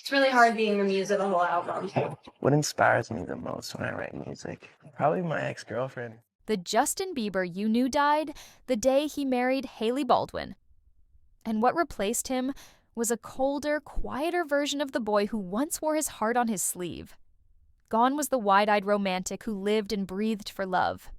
It's really hard being the muse of the whole album. What inspires me the most when I write music? Probably my ex-girlfriend. The Justin Bieber you knew died the day he married Hailey Baldwin. And what replaced him was a colder, quieter version of the boy who once wore his heart on his sleeve. Gone was the wide-eyed romantic who lived and breathed for love.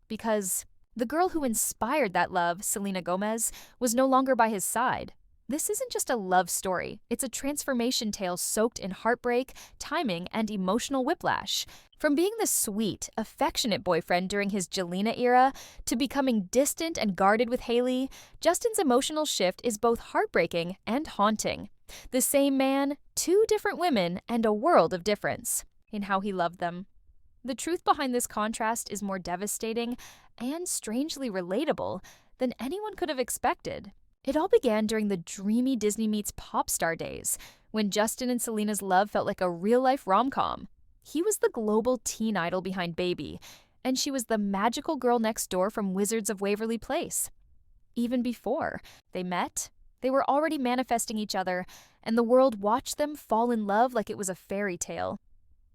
Because the girl who inspired that love, Selena Gomez, was no longer by his side. This isn't just a love story. It's a transformation tale soaked in heartbreak, timing, and emotional whiplash. From being the sweet, affectionate boyfriend during his Jelena era to becoming distant and guarded with Hailey, Justin's emotional shift is both heartbreaking and haunting. The same man, two different women, and a world of difference in how he loved them. The truth behind this contrast is more devastating and strangely relatable than anyone could have expected. It all began during the dreamy Disney meets pop star days, when Justin and Selena's love felt like a real-life rom-com. He was the global teen idol behind Baby, and she was the magical girl next door from Wizards of Waverly Place. Even before they met, they were already manifesting each other, and the world watched them fall in love like it was a fairy tale,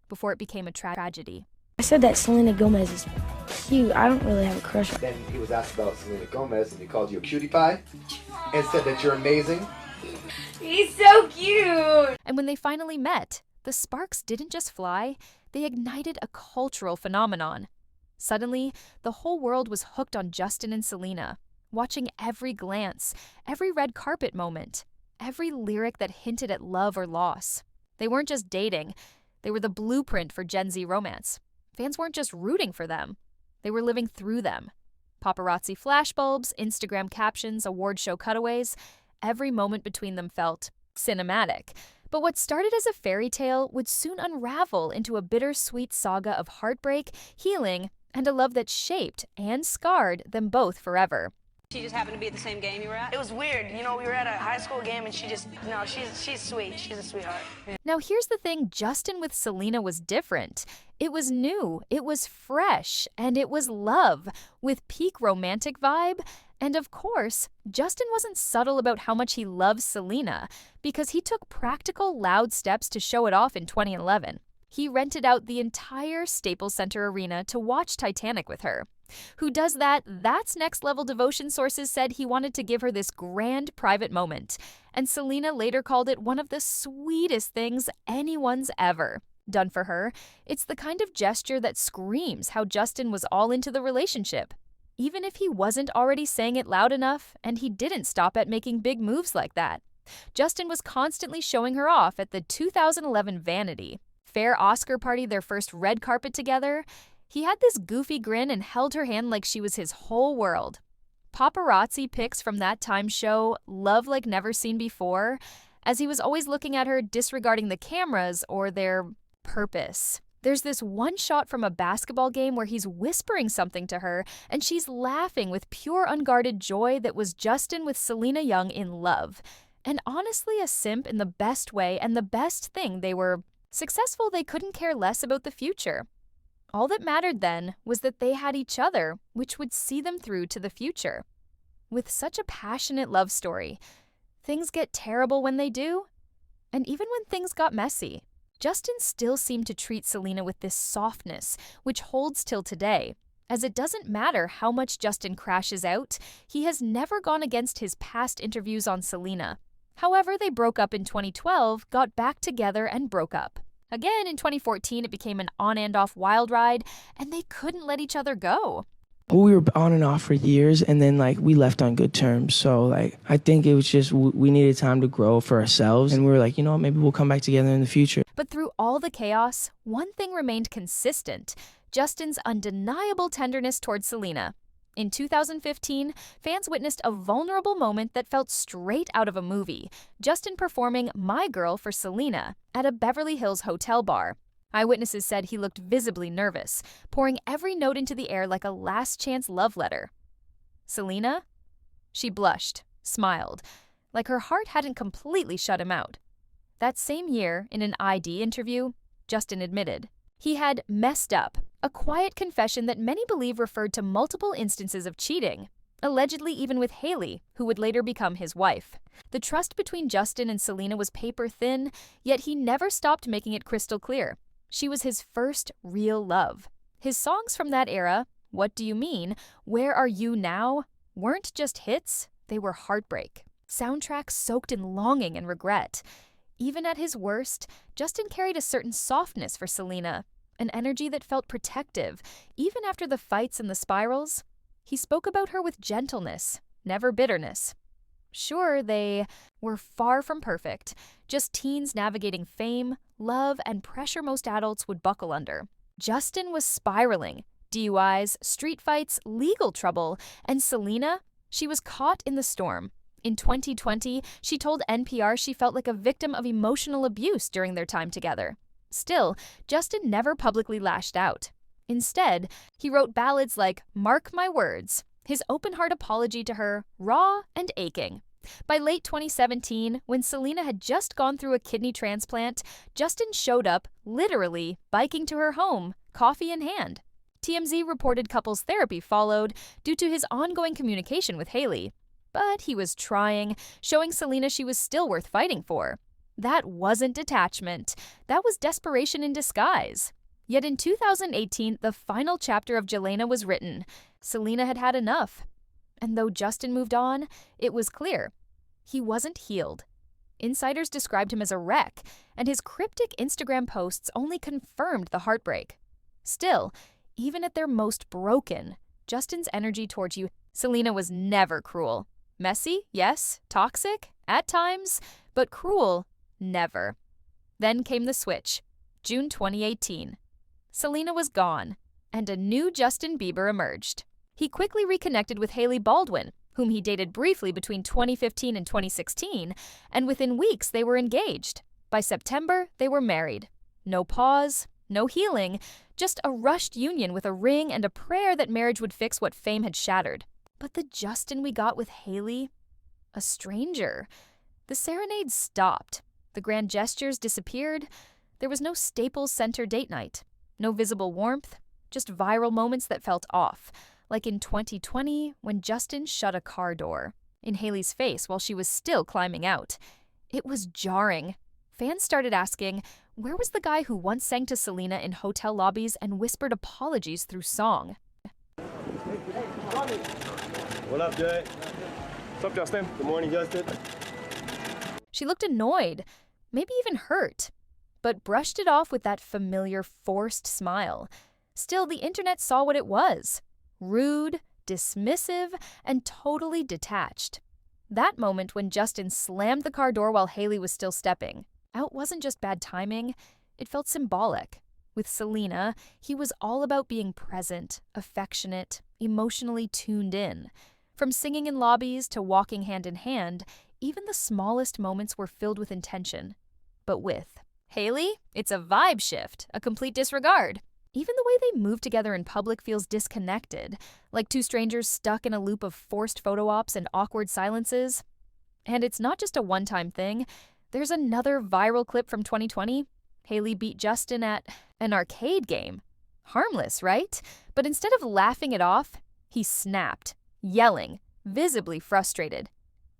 before it became a tragedy. I said that Selena Gomez is cute. I don't really have a crush on her. Then he was asked about Selena Gomez, and he called you a cutie pie, and said that you're amazing. He's so cute! And when they finally met, the sparks didn't just fly, they ignited a cultural phenomenon. Suddenly, the whole world was hooked on Justin and Selena, watching every glance, every red carpet moment, every lyric that hinted at love or loss. They weren't just dating, they were the blueprint for Gen Z romance. Fans weren't just rooting for them, they were living through them. Paparazzi flashbulbs, Instagram captions, award show cutaways, every moment between them felt cinematic. But what started as a fairy tale would soon unravel into a bittersweet saga of heartbreak, healing, and a love that shaped and scarred them both forever. She just happened to be at the same game you were at? It was weird. You know, we were at a high school game and she's sweet. She's a sweetheart. Now here's the thing, Justin with Selena was different. It was new, it was fresh, and it was love, with peak romantic vibe. And of course, Justin wasn't subtle about how much he loves Selena, because he took practical, loud steps to show it off in 2011. He rented out the entire Staples Center arena to watch Titanic with her. Who does that? That's next-level devotion. Sources said he wanted to give her this grand private moment, and Selena later called it one of the sweetest things anyone's ever done for her. It's the kind of gesture that screams how Justin was all into the relationship, even if he wasn't already saying it loud enough, and he didn't stop at making big moves like that. Justin was constantly showing her off at the 2011 Vanity Fair Oscar party, their first red carpet together. He had this goofy grin and held her hand like she was his whole world. Paparazzi pics from that time show love like never seen before, as he was always looking at her, disregarding the cameras or their purpose. There's this one shot from a basketball game where he's whispering something to her, and she's laughing with pure unguarded joy that was Justin with Selena Young in love. And honestly, a simp in the best way, and the best thing, they were successful. They couldn't care less about the future. All that mattered then was that they had each other, which would see them through to the future. With such a passionate love story, things get terrible when they do. And even when things got messy, Justin still seemed to treat Selena with this softness, which holds till today. As it doesn't matter how much Justin crashes out, he has never gone against his past interviews on Selena. However, they broke up in 2012, got back together, and broke up. Again, in 2014, it became an on and off wild ride, and they couldn't let each other go. We were on and off for years, and then we left on good terms. So I think it was just we needed time to grow for ourselves, and we were like, maybe we'll come back together in the future. But through all the chaos, one thing remained consistent: Justin's undeniable tenderness towards Selena. In 2015, fans witnessed a vulnerable moment that felt straight out of a movie, Justin performing My Girl for Selena at a Beverly Hills hotel bar. Eyewitnesses said he looked visibly nervous, pouring every note into the air like a last-chance love letter. Selena? She blushed, smiled, like her heart hadn't completely shut him out. That same year, in an ID interview, Justin admitted he had messed up, a quiet confession that many believe referred to multiple instances of cheating. allegedly even with Hailey, who would later become his wife. The trust between Justin and Selena was paper thin, yet he never stopped making it crystal clear. She was his first real love. His songs from that era, What Do You Mean, Where Are You Now, weren't just hits, they were heartbreak. Soundtracks soaked in longing and regret. Even at his worst, Justin carried a certain softness for Selena, an energy that felt protective, even after the fights and the spirals. He spoke about her with gentleness, never bitterness. Sure, they were far from perfect, just teens navigating fame, love, and pressure most adults would buckle under. Justin was spiraling. DUIs, street fights, legal trouble, and Selena, she was caught in the storm. In 2020, she told NPR she felt like a victim of emotional abuse during their time together. Still, Justin never publicly lashed out. Instead, he wrote ballads like Mark My Words, his open-heart apology to her, raw and aching. By late 2017, when Selena had just gone through a kidney transplant, Justin showed up, literally, biking to her home, coffee in hand. TMZ reported couples therapy followed due to his ongoing communication with Hailey. But he was trying, showing Selena she was still worth fighting for. That wasn't detachment. That was desperation in disguise. Yet in 2018, the final chapter of Jelena was written. Selena had had enough. And though Justin moved on, it was clear. He wasn't healed. Insiders described him as a wreck, and his cryptic Instagram posts only confirmed the heartbreak. Still, even at their most broken, Justin's energy towards you, Selena was never cruel. Messy, yes. Toxic, at times. But cruel, never. Then came the switch. June 2018. Selena was gone, and a new Justin Bieber emerged. He quickly reconnected with Hailey Baldwin, whom he dated briefly between 2015 and 2016, and within weeks they were engaged. By September, they were married. No pause, no healing, just a rushed union with a ring and a prayer that marriage would fix what fame had shattered. But the Justin we got with Hailey? A stranger. The serenades stopped. The grand gestures disappeared. There was no Staples Center date night. No visible warmth. Just viral moments that felt off. Like in 2020, when Justin shut a car door in Hailey's face while she was still climbing out. It was jarring. Fans started asking, where was the guy who once sang to Selena in hotel lobbies and whispered apologies through song? What up, Jay? What's up, Justin? Good morning, Justin. She looked annoyed, maybe even hurt, but brushed it off with that familiar forced smile. Still, the internet saw what it was. Rude, dismissive, and totally detached. That moment when Justin slammed the car door while Hailey was still stepping out wasn't just bad timing, it felt symbolic. With Selena, he was all about being present, affectionate, emotionally tuned in. From singing in lobbies to walking hand in hand, even the smallest moments were filled with intention. But with Hailey, it's a vibe shift, a complete disregard. Even the way they move together in public feels disconnected, like two strangers stuck in a loop of forced photo ops and awkward silences. And it's not just a one-time thing. There's another viral clip from 2020. Hailey beat Justin at an arcade game. Harmless, right? But instead of laughing it off, he snapped, yelling, visibly frustrated.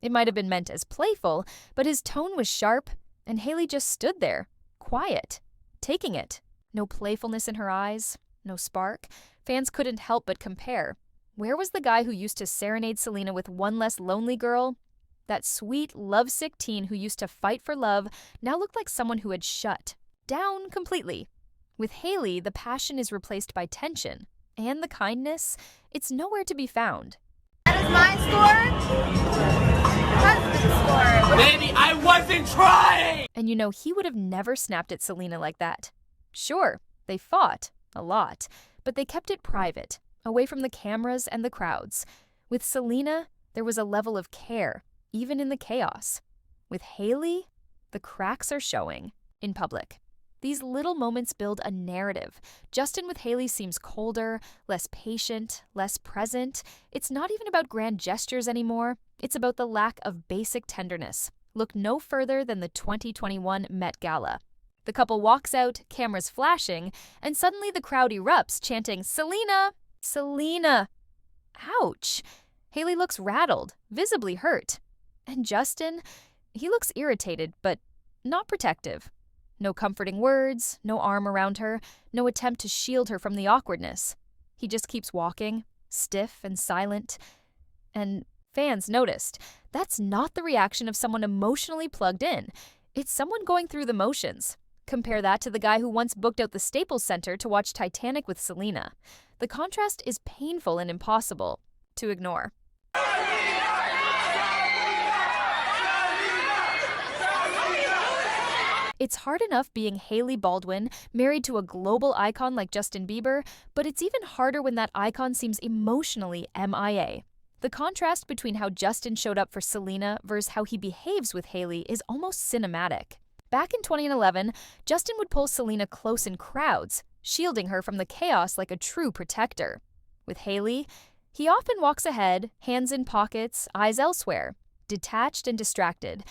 It might have been meant as playful, but his tone was sharp, and Hailey just stood there, quiet, taking it. No playfulness in her eyes, no spark. Fans couldn't help but compare. Where was the guy who used to serenade Selena with one less lonely girl? That sweet, lovesick teen who used to fight for love now looked like someone who had shut down completely. With Hailey, the passion is replaced by tension, and the kindness, it's nowhere to be found. That is my score. Husband's score. Baby, I wasn't trying! And you know, he would have never snapped at Selena like that. Sure, they fought, a lot, but they kept it private, away from the cameras and the crowds. With Selena, there was a level of care, even in the chaos. With Hailey, the cracks are showing in public. These little moments build a narrative. Justin with Hailey seems colder, less patient, less present. It's not even about grand gestures anymore. It's about the lack of basic tenderness. Look no further than the 2021 Met Gala. The couple walks out, cameras flashing, and suddenly the crowd erupts, chanting, "Selena! Selena!" Ouch! Hailey looks rattled, visibly hurt. And Justin, he looks irritated, but not protective. No comforting words, no arm around her, no attempt to shield her from the awkwardness. He just keeps walking, stiff and silent. And fans noticed. That's not the reaction of someone emotionally plugged in. It's someone going through the motions. Compare that to the guy who once booked out the Staples Center to watch Titanic with Selena. The contrast is painful and impossible to ignore. It's hard enough being Hailey Baldwin, married to a global icon like Justin Bieber, but it's even harder when that icon seems emotionally MIA. The contrast between how Justin showed up for Selena versus how he behaves with Hailey is almost cinematic. Back in 2011, Justin would pull Selena close in crowds, shielding her from the chaos like a true protector. With Hailey, he often walks ahead, hands in pockets, eyes elsewhere, detached and distracted.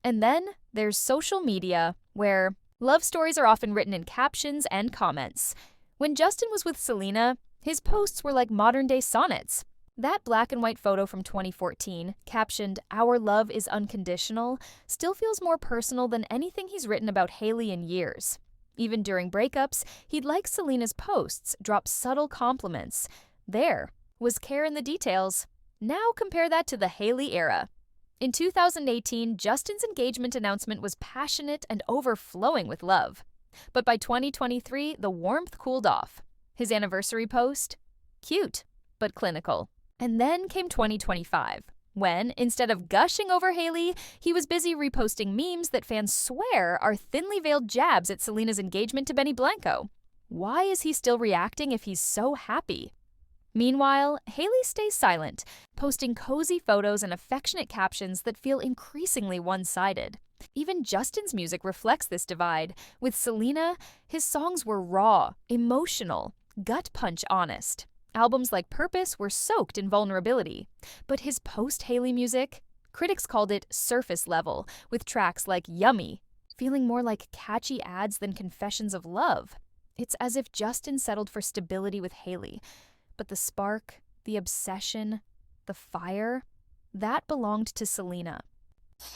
And then there's social media, where love stories are often written in captions and comments. When Justin was with Selena, his posts were like modern-day sonnets. That black and white photo from 2014, captioned, "Our love is unconditional," still feels more personal than anything he's written about Hailey in years. Even during breakups, he'd like Selena's posts, drop subtle compliments. There was care in the details. Now compare that to the Hailey era. In 2018, Justin's engagement announcement was passionate and overflowing with love. But by 2023, the warmth cooled off. His anniversary post? Cute, but clinical. And then came 2025, when, instead of gushing over Hailey, he was busy reposting memes that fans swear are thinly veiled jabs at Selena's engagement to Benny Blanco. Why is he still reacting if he's so happy? Meanwhile, Hailey stays silent, posting cozy photos and affectionate captions that feel increasingly one-sided. Even Justin's music reflects this divide. With Selena, his songs were raw, emotional, gut-punch honest. Albums like Purpose were soaked in vulnerability. But his post-Hailey music? Critics called it surface level, with tracks like Yummy, feeling more like catchy ads than confessions of love. It's as if Justin settled for stability with Hailey. But the spark, the obsession, the fire, that belonged to Selena.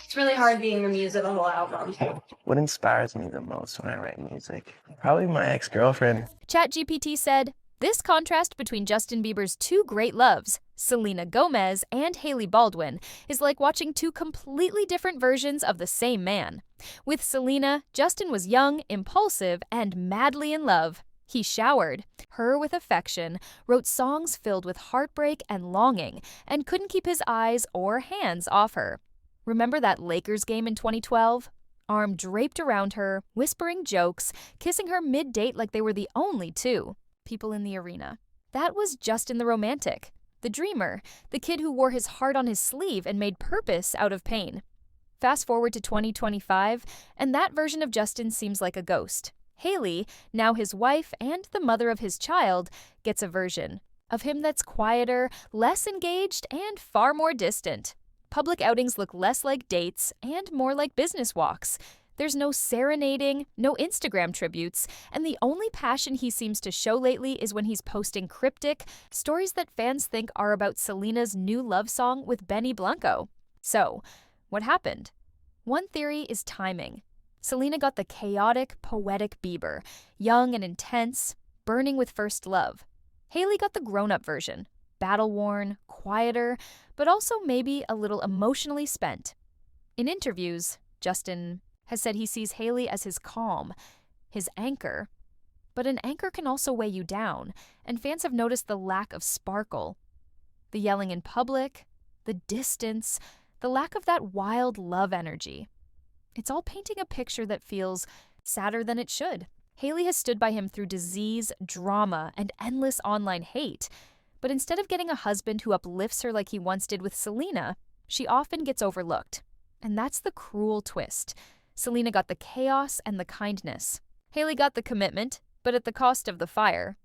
It's really hard being the muse of the whole album. What inspires me the most when I write music? Probably my ex-girlfriend. ChatGPT said, this contrast between Justin Bieber's two great loves, Selena Gomez and Hailey Baldwin, is like watching two completely different versions of the same man. With Selena, Justin was young, impulsive, and madly in love. He showered her with affection, wrote songs filled with heartbreak and longing, and couldn't keep his eyes or hands off her. Remember that Lakers game in 2012? Arm draped around her, whispering jokes, kissing her mid-date like they were the only two people in the arena. That was Justin the romantic, the dreamer, the kid who wore his heart on his sleeve and made purpose out of pain. Fast forward to 2025, and that version of Justin seems like a ghost. Hailey, now his wife and the mother of his child, gets a version of him that's quieter, less engaged, and far more distant. Public outings look less like dates and more like business walks. There's no serenading, no Instagram tributes, and the only passion he seems to show lately is when he's posting cryptic stories that fans think are about Selena's new love song with Benny Blanco. So, what happened? One theory is timing. Selena got the chaotic, poetic Bieber, young and intense, burning with first love. Hailey got the grown-up version, battle-worn, quieter, but also maybe a little emotionally spent. In interviews, Justin has said he sees Hailey as his calm, his anchor. But an anchor can also weigh you down, and fans have noticed the lack of sparkle. The yelling in public, the distance, the lack of that wild love energy. It's all painting a picture that feels sadder than it should. Hailey has stood by him through disease, drama, and endless online hate. But instead of getting a husband who uplifts her like he once did with Selena, she often gets overlooked. And that's the cruel twist. Selena got the chaos and the kindness. Hailey got the commitment, but at the cost of the fire.